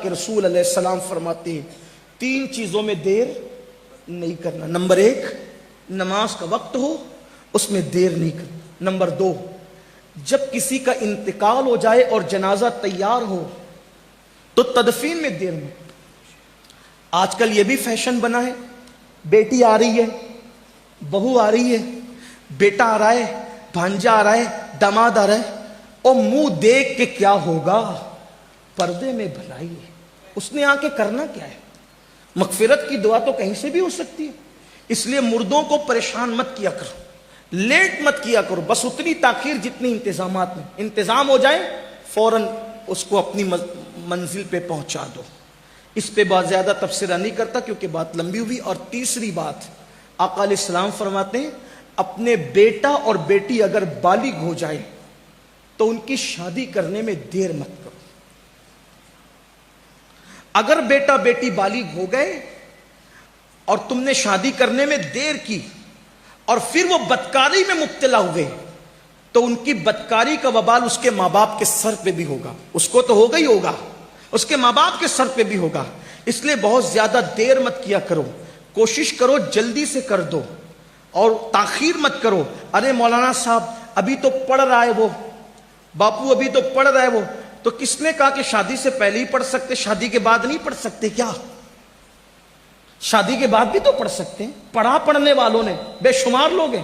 کہ رسول علیہ السلام فرماتے ہیں 3 چیزوں میں دیر نہیں کرنا۔ نمبر 1 نماز کا وقت ہو اس میں دیر نہیں کرنا۔ نمبر 2 جب کسی کا انتقال ہو جائے اور جنازہ تیار ہو تو تدفین میں دیر نہیں۔ آج کل یہ بھی فیشن بنا ہے، بیٹی آ رہی ہے، بہو آ رہی ہے، بیٹا آ رہا ہے، بھانجا آ رہا ہے، داماد آ رہا ہے، اور منہ دیکھ کے کیا ہوگا؟ پردے میں بھلائی ہے۔ اس نے آ کے کرنا کیا ہے؟ مغفرت کی دعا تو کہیں سے بھی ہو سکتی ہے۔ اس لیے مردوں کو پریشان مت کیا کرو، لیٹ مت کیا کرو، بس اتنی تاخیر جتنی انتظامات میں انتظام ہو جائے فوراً اس کو اپنی منزل پہ پہنچا دو۔ اس پہ بہت زیادہ تبصرہ نہیں کرتا کیونکہ بات لمبی ہوئی۔ اور تیسری بات، آقا علیہ السلام فرماتے ہیں اپنے بیٹا اور بیٹی اگر بالغ ہو جائے تو ان کی شادی کرنے میں دیر مت کرو۔ اگر بیٹا بیٹی بالغ ہو گئے اور تم نے شادی کرنے میں دیر کی اور پھر وہ بدکاری میں مبتلا ہوئے تو ان کی بدکاری کا وبال اس کے ماں باپ کے سر پہ بھی ہوگا۔ اس کو تو ہوگا ہی ہوگا، اس کے ماں باپ کے سر پہ بھی ہوگا۔ اس لیے بہت زیادہ دیر مت کیا کرو، کوشش کرو جلدی سے کر دو اور تاخیر مت کرو۔ ارے مولانا صاحب ابھی تو پڑھ رہا ہے وہ، باپو ابھی تو پڑھ رہا ہے وہ، تو کس نے کہا کہ شادی سے پہلے ہی پڑھ سکتے، شادی کے بعد نہیں پڑھ سکتے کیا؟ شادی کے بعد بھی تو پڑھ سکتے ہیں، پڑھنے والوں نے بے شمار لوگ ہیں،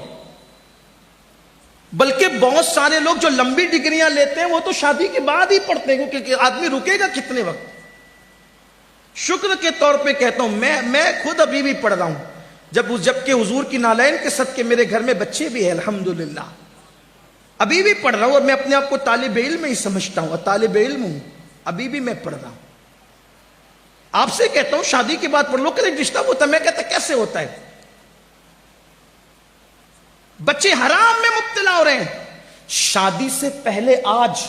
بلکہ بہت سارے لوگ جو لمبی ڈگریاں لیتے ہیں وہ تو شادی کے بعد ہی پڑھتے ہیں، کیونکہ آدمی رکے گا کتنے وقت۔ شکر کے طور پہ کہتا ہوں میں خود ابھی بھی پڑھ رہا ہوں، جبکہ حضور کی نالین کے صدقے میرے گھر میں بچے بھی ہیں الحمدللہ، ابھی بھی پڑھ رہا ہوں اور میں اپنے آپ کو طالب علم ہی سمجھتا ہوں اور طالب علم ہوں، ابھی بھی میں پڑھ رہا ہوں۔ آپ سے کہتا ہوں شادی کے بعد پڑھ لو، کہ ڈسٹرب ہوتا ہے، میں کہتا کیسے ہوتا ہے؟ بچے حرام میں مبتلا ہو رہے ہیں۔ شادی سے پہلے آج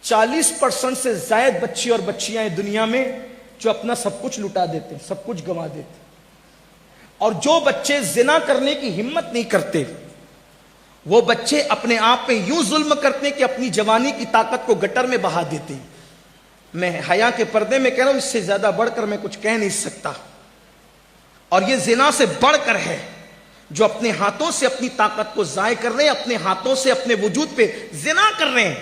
40% سے زائد بچے اور بچیاں ہیں دنیا میں جو اپنا سب کچھ لٹا دیتے ہیں، سب کچھ گنوا دیتے ہیں۔ اور جو بچے زنا کرنے کی ہمت نہیں کرتے وہ بچے اپنے آپ پہ یوں ظلم کرتے ہیں کہ اپنی جوانی کی طاقت کو گٹر میں بہا دیتے ہیں۔ میں حیا کے پردے میں کہہ رہا ہوں، اس سے زیادہ بڑھ کر میں کچھ کہہ نہیں سکتا، اور یہ زنا سے بڑھ کر ہے۔ جو اپنے ہاتھوں سے اپنی طاقت کو ضائع کر رہے ہیں، اپنے ہاتھوں سے اپنے وجود پہ زنا کر رہے ہیں،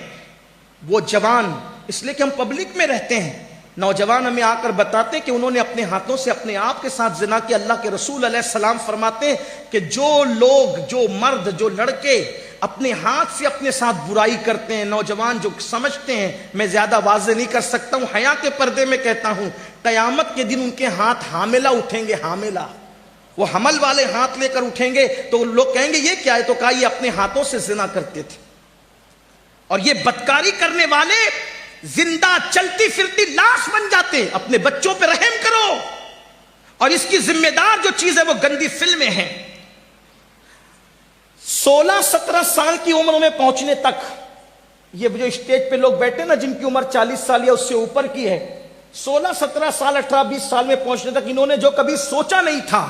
وہ جوان، اس لیے کہ ہم پبلک میں رہتے ہیں، نوجوان ہمیں آ کر بتاتے ہیں کہ انہوں نے اپنے ہاتھوں سے اپنے آپ کے ساتھ زنا کیا۔ اللہ کے رسول علیہ السلام فرماتے ہیں کہ جو لوگ، جو مرد، جو لڑکے اپنے ہاتھ سے اپنے ساتھ برائی کرتے ہیں، نوجوان جو سمجھتے ہیں، میں زیادہ واضح نہیں کر سکتا ہوں، حیا کے پردے میں کہتا ہوں، قیامت کے دن ان کے ہاتھ حاملہ اٹھیں گے، حاملہ، وہ حمل والے ہاتھ لے کر اٹھیں گے، تو لوگ کہیں گے یہ کیا ہے؟ تو کہا یہ اپنے ہاتھوں سے زنا کرتے تھے۔ اور یہ بدکاری کرنے والے زندہ چلتی پھرتی لاش بن جاتے۔ اپنے بچوں پہ رحم کرو، اور اس کی ذمہ دار جو چیز ہے وہ گندی فلمیں ہیں۔ 16-17 سال کی عمر میں پہنچنے تک، یہ جو اسٹیج پہ لوگ بیٹھے نا جن کی عمر 40 سال یا اس سے اوپر کی ہے، 16-17 سال 18-20 سال میں پہنچنے تک انہوں نے جو کبھی سوچا نہیں تھا،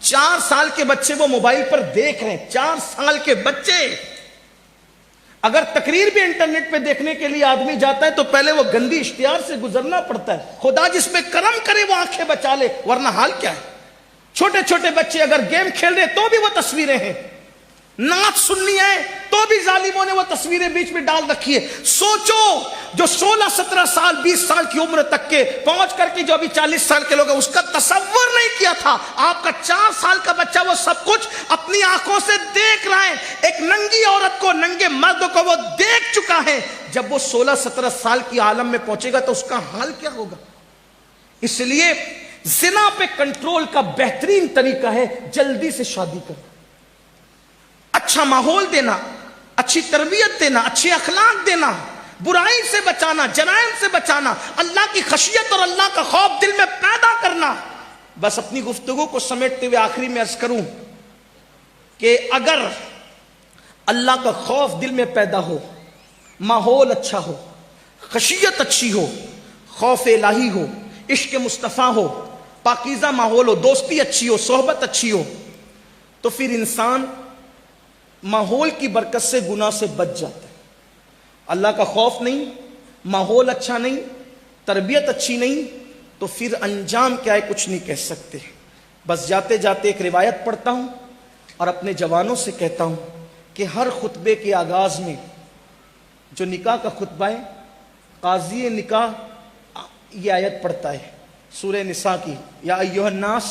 4 سال کے بچے وہ موبائل پر دیکھ رہے ہیں۔ 4 سال کے بچے، اگر تقریر بھی انٹرنیٹ پہ دیکھنے کے لیے آدمی جاتا ہے تو پہلے وہ گندی اشتہار سے گزرنا پڑتا ہے۔ خدا جس پہ کرم کرے وہ آنکھیں بچا لے، ورنہ حال کیا ہے؟ چھوٹے چھوٹے بچے اگر گیم کھیل رہے تو بھی وہ تصویریں ہیں، نعت سننی ہے تو بھی ظالموں نے وہ تصویریں بیچ میں ڈال رکھی ہے۔ سوچو جو 16-17 سال 20 سال کی عمر تک کے پہنچ کر کے جو ابھی 40 سال کے لوگ ہیں، اس کا تصور نہیں کیا تھا۔ آپ کا 4 سال کا بچہ وہ سب کچھ اپنی آنکھوں سے دیکھ رہا ہے، ایک ننگی عورت کو، ننگے مرد کو وہ دیکھ چکا ہے۔ جب وہ 16-17 سال کی عالم میں پہنچے گا تو اس کا حال کیا ہوگا؟ اس لیے زنا پہ کنٹرول کا بہترین طریقہ ہے جلدی سے شادی کرنا، اچھا ماحول دینا، اچھی تربیت دینا، اچھے اخلاق دینا، برائی سے بچانا، جرائم سے بچانا، اللہ کی خشیت اور اللہ کا خوف دل میں پیدا کرنا۔ بس اپنی گفتگو کو سمیٹتے ہوئے آخری میں عرض کروں کہ اگر اللہ کا خوف دل میں پیدا ہو، ماحول اچھا ہو، خشیت اچھی ہو، خوف الہی ہو، عشق مصطفیٰ ہو، پاکیزہ ماحول ہو، دوستی اچھی ہو، صحبت اچھی ہو، تو پھر انسان ماحول کی برکت سے گناہ سے بچ جاتا ہے۔ اللہ کا خوف نہیں، ماحول اچھا نہیں، تربیت اچھی نہیں تو پھر انجام کیا ہے کچھ نہیں کہہ سکتے. بس جاتے جاتے ایک روایت پڑھتا ہوں اور اپنے جوانوں سے کہتا ہوں کہ ہر خطبے کے آغاز میں جو نکاح کا خطبہ ہے قاضی نکاح یہ آیت پڑھتا ہے سورہ نساء کی, یا ایھا الناس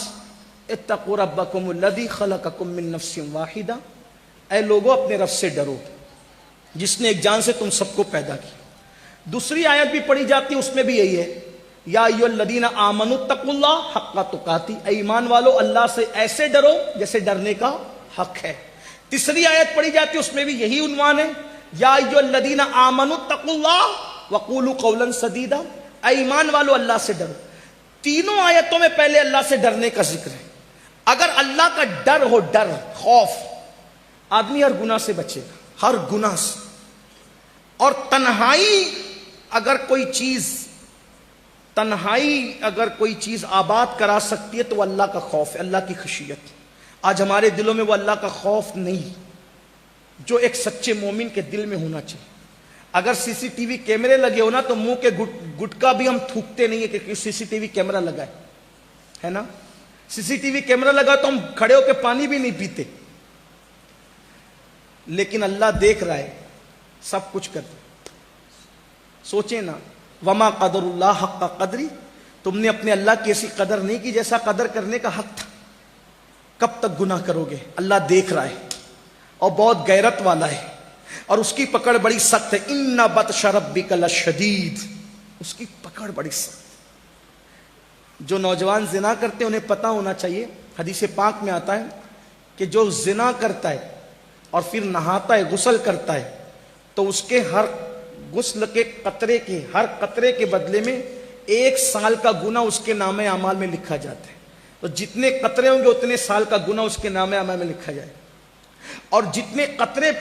اتقوا ربکم الذی خلقکم من نفس واحدہ, اے لوگوں اپنے رب سے ڈرو جس نے ایک جان سے تم سب کو پیدا کیا. دوسری آیت بھی پڑھی جاتی ہے, اس میں بھی یہی ہے, یا ایھا الذین آمنوا اتقوا اللہ حق تقاتہ, اے ایمان والو اللہ سے ایسے ڈرو جیسے ڈرنے کا حق ہے. تیسری آیت پڑھی جاتی ہے, اس میں بھی یہی عنوان ہے, یا ایھا الذین آمنوا اتقوا اللہ وقولوا قولا سدیدا, اے ایمان والو اللہ سے ڈرو. تینوں آیتوں میں پہلے اللہ سے ڈرنے کا ذکر ہے. اگر اللہ کا ڈر ہو, ڈر خوف, آدمی ہر گناہ سے بچے گا, ہر گناہ سے. اور تنہائی اگر کوئی چیز آباد کرا سکتی ہے تو وہ اللہ کا خوف ہے, اللہ کی خشیت. آج ہمارے دلوں میں وہ اللہ کا خوف نہیں جو ایک سچے مومن کے دل میں ہونا چاہیے. اگر سی سی ٹی وی کیمرے لگے ہو نا تو منہ کے گٹکا بھی ہم تھوکتے نہیں ہے کہ سی سی ٹی وی کیمرہ لگا ہے نا. سی سی ٹی وی کیمرہ لگا تو ہم کھڑے ہو کے پانی بھی نہیں پیتے, لیکن اللہ دیکھ رہا ہے, سب کچھ کرتا. سوچیں نا, وما قدر اللہ حق قدری, تم نے اپنے اللہ کی ایسی قدر نہیں کی جیسا قدر کرنے کا حق تھا. کب تک گناہ کرو گے؟ اللہ دیکھ رہا ہے اور بہت غیرت والا ہے اور اس کی پکڑ بڑی سخت ہے. ان بطش ربک لشدید, اس کی پکڑ بڑی سخت. جو نوجوان زنا کرتے ہیں انہیں پتہ ہونا چاہیے, حدیث پاک میں آتا ہے کہ جو زنا کرتا ہے اور پھر نہاتا ہے, غسل کرتا ہے, تو اس کے ہر غسل کے ہر قطرے کے بدلے میں 1 سال کا گناہ اس کے نامہ اعمال میں لکھا جاتا ہے. تو جتنے قطرے ہوں گے اتنے سال کا گناہ اس کے نامہ اعمال میں لکھا جائے. اور جتنے قطرے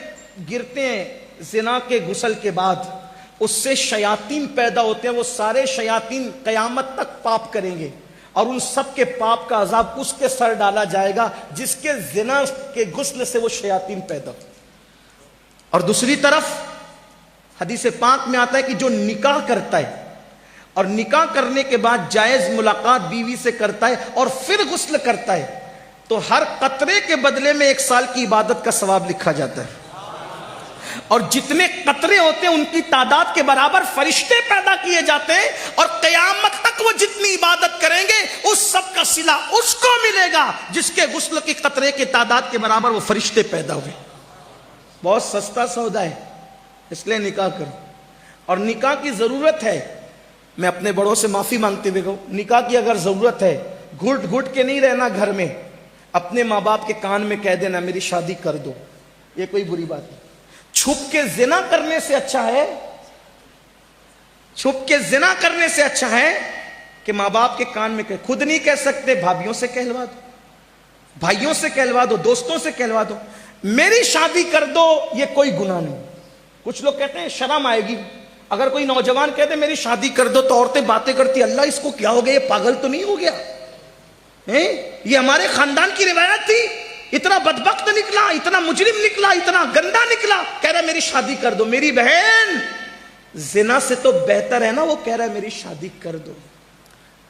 گرتے ہیں زنا کے غسل کے بعد, اس سے شیاطین پیدا ہوتے ہیں, وہ سارے شیاطین قیامت تک پاپ کریں گے اور ان سب کے پاپ کا عذاب اس کے سر ڈالا جائے گا جس کے زنا کے غسل سے وہ شیاطین پیدا ہو. اور دوسری طرف حدیث پاک میں آتا ہے کہ جو نکاح کرتا ہے اور نکاح کرنے کے بعد جائز ملاقات بیوی سے کرتا ہے اور پھر غسل کرتا ہے تو ہر قطرے کے بدلے میں 1 سال کی عبادت کا ثواب لکھا جاتا ہے. اور جتنے قطرے ہوتے ہیں ان کی تعداد کے برابر فرشتے پیدا کیے جاتے ہیں, اور قیامت تک وہ جتنی عبادت کریں گے اس سب کا صلہ اس کو ملے گا جس کے غسل کی قطرے کی تعداد کے برابر وہ فرشتے پیدا ہوئے. بہت سستا سودا ہے, اس لیے نکاح کرو. اور نکاح کی ضرورت ہے, میں اپنے بڑوں سے معافی مانگتے ہوئے کہوں, نکاح کی اگر ضرورت ہے, گھٹ گھٹ کے نہیں رہنا گھر میں, اپنے ماں باپ کے کان میں کہہ دینا میری شادی کر دو, یہ کوئی بری بات نہیں. چھپ کے زنا کرنے سے اچھا ہے, چھپ کے زنا کرنے سے اچھا ہے کہ ماں باپ کے کان میں خود نہیں کہہ سکتے, بھابھیوں سے کہلوا دو, بھائیوں سے کہلوا دو, دوستوں سے کہلوا دو میری شادی کر دو, یہ کوئی گناہ نہیں. کچھ لوگ کہتے ہیں شرم آئے گی, اگر کوئی نوجوان کہتے میری شادی کر دو تو عورتیں باتیں کرتی اللہ اس کو کیا ہو گیا, یہ پاگل تو نہیں ہو گیا, یہ ہمارے خاندان کی روایت تھی, اتنا بدبخت نکلا, اتنا مجرم نکلا, اتنا گندا نکلا, کہہ رہا میری شادی کر دو. میری بہن زنا سے تو بہتر ہے نا وہ کہہ رہا ہے میری شادی کر دو.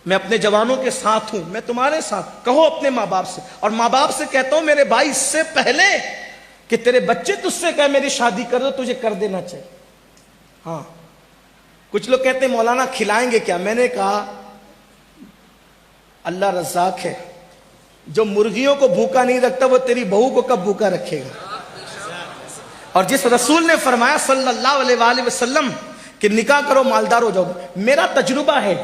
میں اپنے جوانوں کے ساتھ ہوں, میں تمہارے ساتھ. کہو اپنے ماں باپ سے, اور ماں باپ سے کہتا ہوں میرے بھائی اس سے پہلے کہ تیرے بچے تجھ سے کہے میری شادی کر دو, تجھے کر دینا چاہیے. ہاں کچھ لوگ کہتے ہیں مولانا کھلائیں گے کیا؟ میں نے کہا اللہ رزاق ہے, جو مرغیوں کو بھوکا نہیں رکھتا وہ تیری بہو کو کب بھوکا رکھے گا. اور جس رسول نے فرمایا صلی اللہ علیہ وآلہ وسلم کہ نکاح کرو مالدار ہو جاؤ, میرا تجربہ ہے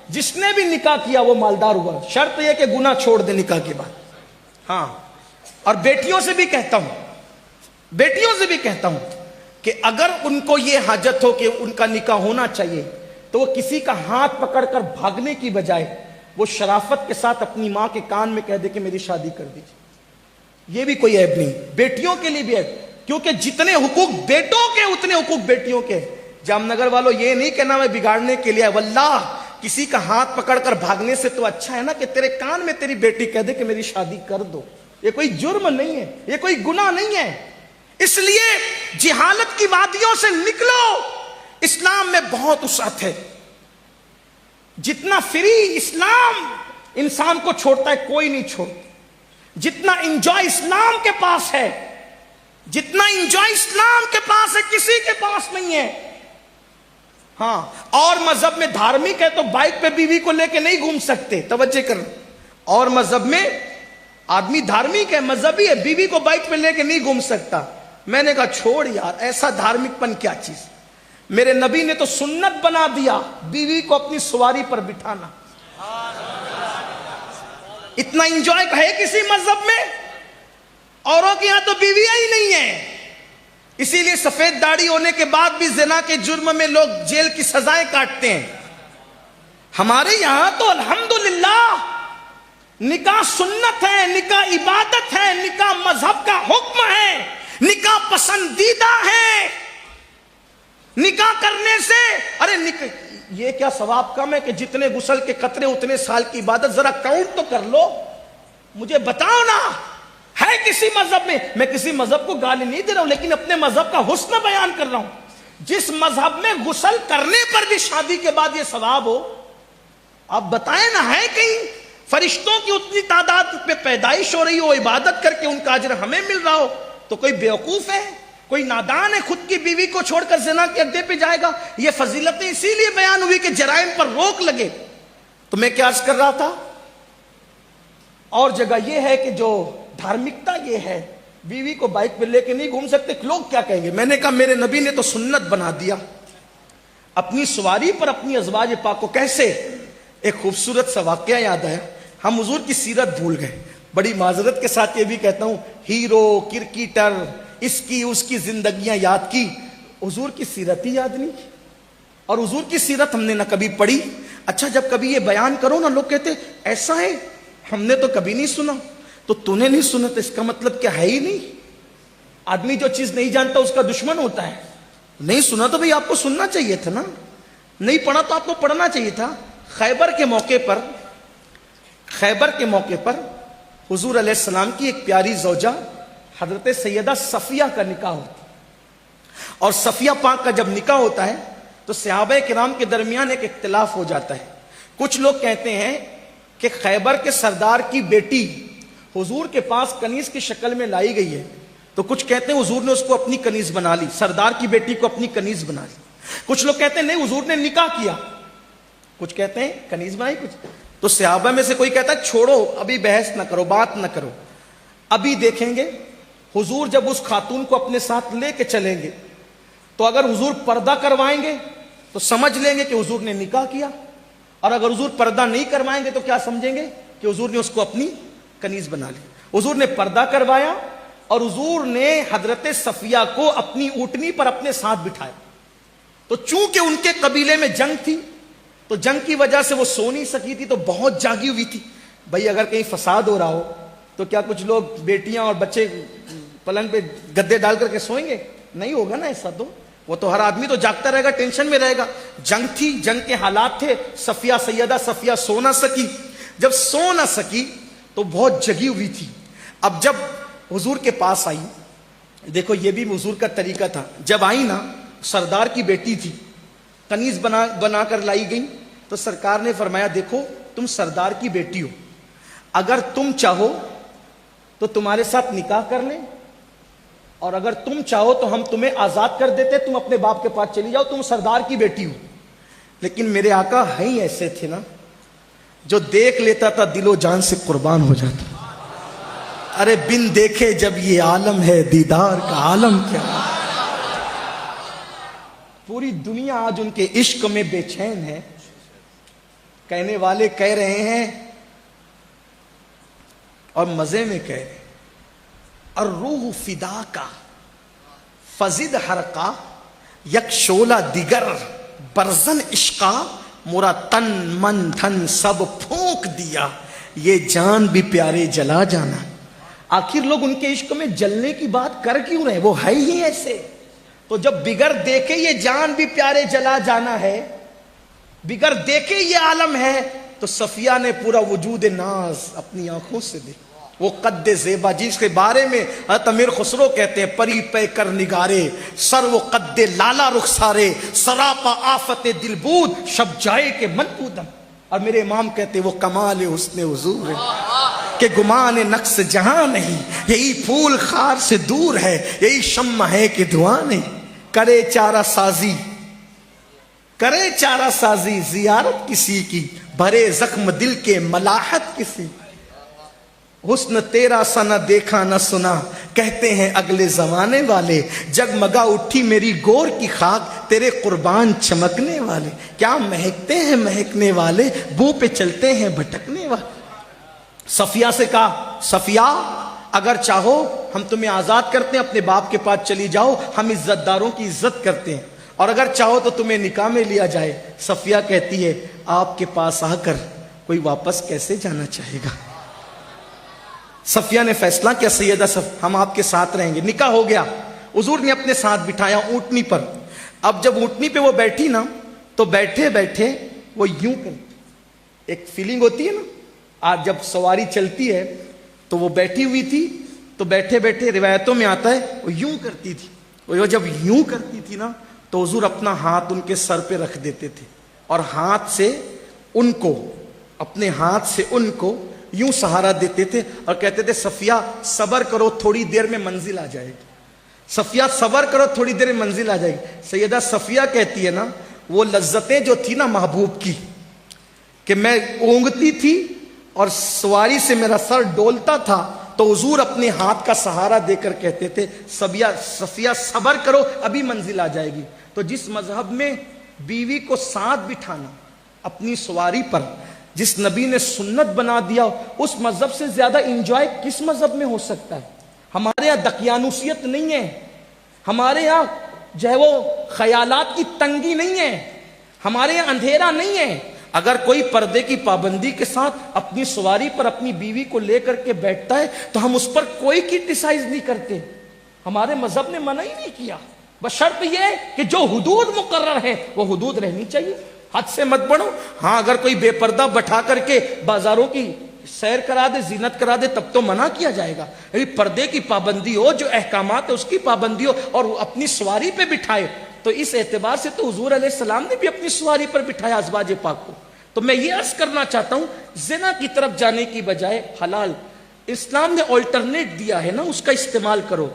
جس نے بھی نکاح کیا وہ مالدار ہوا, شرط یہ کہ گناہ چھوڑ دے نکاح کے بعد. ہاں, اور بیٹیوں سے بھی کہتا ہوں کہ اگر ان کو یہ حاجت ہو کہ ان کا نکاح ہونا چاہیے تو وہ کسی کا ہاتھ پکڑ کر بھاگنے کی بجائے وہ شرافت کے ساتھ اپنی ماں کے کان میں کہہ دے کہ میری شادی کر دیجیے. یہ بھی کوئی عیب نہیں, بیٹیوں کے لیے بھی عیب, کیونکہ جتنے حقوق بیٹوں کے اتنے حقوق بیٹیوں کے. جام نگر والوں یہ نہیں کہنا میں بگاڑنے کے لیے, واللہ کسی کا ہاتھ پکڑ کر بھاگنے سے تو اچھا ہے نا کہ تیرے کان میں تیری بیٹی کہہ دے کہ میری شادی کر دو. یہ کوئی جرم نہیں ہے, یہ کوئی گناہ نہیں ہے. اس لیے جہالت کی وادیوں سے نکلو, اسلام میں بہت وسعت ہے. جتنا فری اسلام انسان کو چھوڑتا ہے کوئی نہیں چھوڑتا. جتنا انجوائے اسلام کے پاس ہے, جتنا انجوائے اسلام کے پاس ہے کسی کے پاس نہیں ہے. ہاں, اور مذہب میں دھارمک ہے تو بائک پہ بیوی کو لے کے نہیں گھوم سکتے. توجہ کرنا, اور مذہب میں آدمی دھارمک ہے, مذہبی ہے, بیوی کو بائک پہ لے کے نہیں گھوم سکتا. میں نے کہا چھوڑ یار, ایسا دھارمک پن کیا چیز. میرے نبی نے تو سنت بنا دیا بیوی کو اپنی سواری پر بٹھانا. اتنا انجوائے ہے کسی مذہب میں؟ اوروں کے یہاں تو بیویاں ہی نہیں ہیں. اسی لیے سفید داڑھی ہونے کے بعد بھی زنا کے جرم میں لوگ جیل کی سزائیں کاٹتے ہیں. ہمارے یہاں تو الحمدللہ نکاح سنت ہے, نکاح عبادت ہے, نکاح مذہب کا حکم ہے, نکاح پسندیدہ ہے. نکاح کرنے سے ارے یہ کیا ثواب کم ہے کہ جتنے غسل کے قطرے اتنے سال کی عبادت؟ ذرا کاؤنٹ تو کر لو, مجھے بتاؤ نا. ہے کسی مذہب میں کسی مذہب کو گالی نہیں دے رہا ہوں, لیکن اپنے مذہب کا حسن بیان کر رہا ہوں. جس مذہب میں غسل کرنے پر بھی شادی کے بعد یہ ثواب ہو, آپ بتائیں نا. ہے کہیں فرشتوں کی اتنی تعداد پہ پیدائش ہو رہی ہو, عبادت کر کے ان کا اجر ہمیں مل رہا ہو, تو کوئی بیوقوف ہے, کوئی نادان ہے خود کی بیوی کو چھوڑ کر زنا کے اڈے پہ جائے گا؟ یہ فضیلتیں اسی لیے بیان ہوئی کہ جرائم پر روک لگے. تو میں کیا عرض کر رہا تھا, اور جگہ یہ ہے کہ جو دھارمکتا یہ ہے بیوی کو بائک پہ لے کے نہیں گھوم سکتے, لوگ کیا کہیں گے. میں نے کہا میرے نبی نے تو سنت بنا دیا اپنی سواری پر اپنی ازواج پاک کو. کیسے؟ ایک خوبصورت سا واقعہ یاد آیا. ہم حضور کی سیرت بھول گئے. بڑی معذرت کے ساتھ یہ بھی کہتا ہوں, ہیرو کرکٹر اس کی زندگیاں یاد کی, حضور کی سیرت ہی یاد نہیں. اور حضور کی سیرت ہم نے نہ کبھی پڑھی. اچھا جب کبھی یہ بیان کرو نا, لوگ کہتے ایسا ہے, ہم نے تو کبھی نہیں سنا. تو تو نے نہیں سنا تو اس کا مطلب کیا ہے ہی نہیں. آدمی جو چیز نہیں جانتا اس کا دشمن ہوتا ہے. نہیں سنا تو بھئی آپ کو سننا چاہیے تھا نا, نہیں پڑھا تو آپ کو پڑھنا چاہیے تھا. خیبر کے موقع پر حضور علیہ السلام کی ایک پیاری زوجہ حضرت سیدہ صفیہ کا نکاح ہوتا ہے. اور صفیہ پاک کا جب نکاح ہوتا ہے تو صحابہ کرام کے درمیان ایک اختلاف ہو جاتا ہے. کچھ لوگ کہتے ہیں کہ خیبر کے سردار کی بیٹی حضور کے پاس کنیز کی شکل میں لائی گئی ہے, تو کچھ کہتے ہیں حضور نے اس کو اپنی کنیز بنا لی, سردار کی بیٹی کو اپنی کنیز بنا لی. کچھ لوگ کہتے ہیں نہیں حضور نے نکاح کیا, کچھ کہتے ہیں کنیز بنائی. کچھ تو صحابہ میں سے کوئی کہتا ہے چھوڑو ابھی بحث نہ کرو, بات نہ کرو, ابھی دیکھیں گے. حضور جب اس خاتون کو اپنے ساتھ لے کے چلیں گے تو اگر حضور پردہ کروائیں گے تو سمجھ لیں گے کہ حضور نے نکاح کیا, اور اگر حضور پردہ نہیں کروائیں گے تو کیا سمجھیں گے کہ حضور نے اس کو اپنی کنیز بنا لی. حضور نے پردہ کروایا اور حضور نے حضرت صفیہ کو اپنی اونٹنی پر اپنے ساتھ بٹھایا. تو چونکہ ان کے قبیلے میں جنگ تھی تو جنگ کی وجہ سے وہ سو نہیں سکی تھی, تو بہت جاگی ہوئی تھی. بھائی اگر کہیں فساد ہو رہا ہو تو کیا کچھ لوگ بیٹیاں اور بچے پلنگ پہ گدے ڈال کر کے سوئیں گے؟ نہیں ہوگا نا ایسا. تو وہ تو ہر آدمی تو جاگتا رہے گا, ٹینشن میں رہے گا. جنگ تھی, جنگ کے حالات تھے. سیدہ صفیہ سو نہ سکی. جب سو نہ سکی تو بہت جگی ہوئی تھی. اب جب حضور کے پاس آئی, دیکھو یہ بھی حضور کا طریقہ تھا, جب آئی نا سردار کی بیٹی تھی, کنیز بنا کر لائی گئی, تو سرکار نے فرمایا دیکھو تم سردار کی بیٹی ہو, اگر تم چاہو تو تمہارے ساتھ نکاح کر لیں, اور اگر تم چاہو تو ہم تمہیں آزاد کر دیتے, تم اپنے باپ کے پاس چلی جاؤ, تم سردار کی بیٹی ہو. لیکن میرے آقا ہیں ہی ایسے تھے نا, جو دیکھ لیتا تھا دل و جان سے قربان ہو جاتا. ارے بن دیکھے جب یہ عالم ہے, دیدار کا عالم کیا. پوری دنیا آج ان کے عشق میں بے چین ہے. کہنے والے کہہ رہے ہیں اور مزے میں کہہ رہے ہیں, اور روح فدا کا فزد حرقا یک شولہ دیگر برزن عشقا, مورا تن من دھن سب پھونک دیا, یہ جان بھی پیارے جلا جانا. آخر لوگ ان کے عشق میں جلنے کی بات کر کیوں رہے؟ وہ ہے ہی ایسے. تو جب بغیر دیکھے یہ جان بھی پیارے جلا جانا ہے, بغیر دیکھے یہ عالم ہے, تو صفیہ نے پورا وجود ناز اپنی آنکھوں سے دیکھا. وہ قد زیبا جس کے بارے میں حضرت امیر خسرو کہتے ہیں, پری پے کر نگارے سر و قد لالا رخسارے, سراپا آفت دلبود شب جائے کے من بودم. اور میرے امام کہتے وہ کمال حسن حضور ہے کہ گمان نقص جہاں نہیں، یہی پھول خار سے دور ہے، یہی شمع ہے کہ دعا نہیں۔ کرے چارہ سازی، کرے چارہ سازی زیارت کسی کی، بھرے زخم دل کے ملاحت کسی۔ حسن تیرا سا نہ دیکھا نہ سنا، کہتے ہیں اگلے زمانے والے، جگمگا اٹھی میری گور کی خاک، تیرے قربان چمکنے والے۔ کیا مہکتے ہیں مہکنے والے، بو پہ چلتے ہیں بھٹکنے والے۔ صفیہ سے کہا صفیہ اگر چاہو ہم تمہیں آزاد کرتے ہیں، اپنے باپ کے پاس چلی جاؤ، ہم عزت داروں کی عزت کرتے ہیں، اور اگر چاہو تو تمہیں نکاح میں لیا جائے۔ صفیہ کہتی ہے آپ کے پاس آ کر کوئی واپس کیسے جانا چاہے گا۔ صفیہ نے فیصلہ کیا سیدہ ہم آپ کے ساتھ رہیں گے۔ نکاح ہو گیا، حضور نے اپنے ساتھ بٹھایا اونٹنی پر۔ اب جب اونٹنی پہ وہ بیٹھی نا تو بیٹھے بیٹھے وہ یوں کر، ایک فیلنگ ہوتی ہے نا، آج جب سواری چلتی ہے تو وہ بیٹھی ہوئی تھی تو بیٹھے بیٹھے روایتوں میں آتا ہے وہ یوں کرتی تھی۔ وہ جب یوں کرتی تھی نا تو حضور اپنا ہاتھ ان کے سر پہ رکھ دیتے تھے اور ہاتھ سے ان کو، اپنے ہاتھ سے ان کو یوں سہارا دیتے تھے اور کہتے تھے صفیہ صبر کرو تھوڑی دیر میں منزل آ جائے گی، صفیہ صبر کرو تھوڑی دیر میں منزل آ جائے گی۔ سیدہ صفیہ کہتی ہے نا وہ لذتیں جو تھی نا محبوب کی، کہ میں اونگتی تھی اور سواری سے میرا سر ڈولتا تھا تو حضور اپنے ہاتھ کا سہارا دے کر کہتے تھے صفیہ صبر کرو ابھی منزل آ جائے گی۔ تو جس مذہب میں بیوی کو ساتھ بٹھانا اپنی سواری پر جس نبی نے سنت بنا دیا، اس مذہب سے زیادہ انجوائے کس مذہب میں ہو سکتا ہے؟ ہمارے یہاں دقیانوسیت نہیں ہے، ہمارے یہاں جو ہے وہ خیالات کی تنگی نہیں ہے، ہمارے یہاں اندھیرا نہیں ہے۔ اگر کوئی پردے کی پابندی کے ساتھ اپنی سواری پر اپنی بیوی کو لے کر کے بیٹھتا ہے تو ہم اس پر کوئی کرٹیسائز نہیں کرتے، ہمارے مذہب نے منع ہی نہیں کیا، بس شرط یہ ہے کہ جو حدود مقرر ہے وہ حدود رہنی چاہیے، حد سے مت بڑھو۔ ہاں اگر کوئی بے پردہ بٹھا کر کے بازاروں کی سیر کرا دے، زینت کرا دے، تب تو منع کیا جائے گا، پردے کی پابندی ہو، جو احکامات ہے اس کی پابندی ہو، اور اپنی سواری پہ بٹھائے۔ تو اس اعتبار سے تو حضور علیہ السلام نے بھی اپنی سواری پر بٹھایا ازواج پاک کو۔ تو میں یہ عرض کرنا چاہتا ہوں زنا کی طرف جانے کی بجائے حلال، اسلام نے آلٹرنیٹ دیا ہے نا، اس کا استعمال کرو۔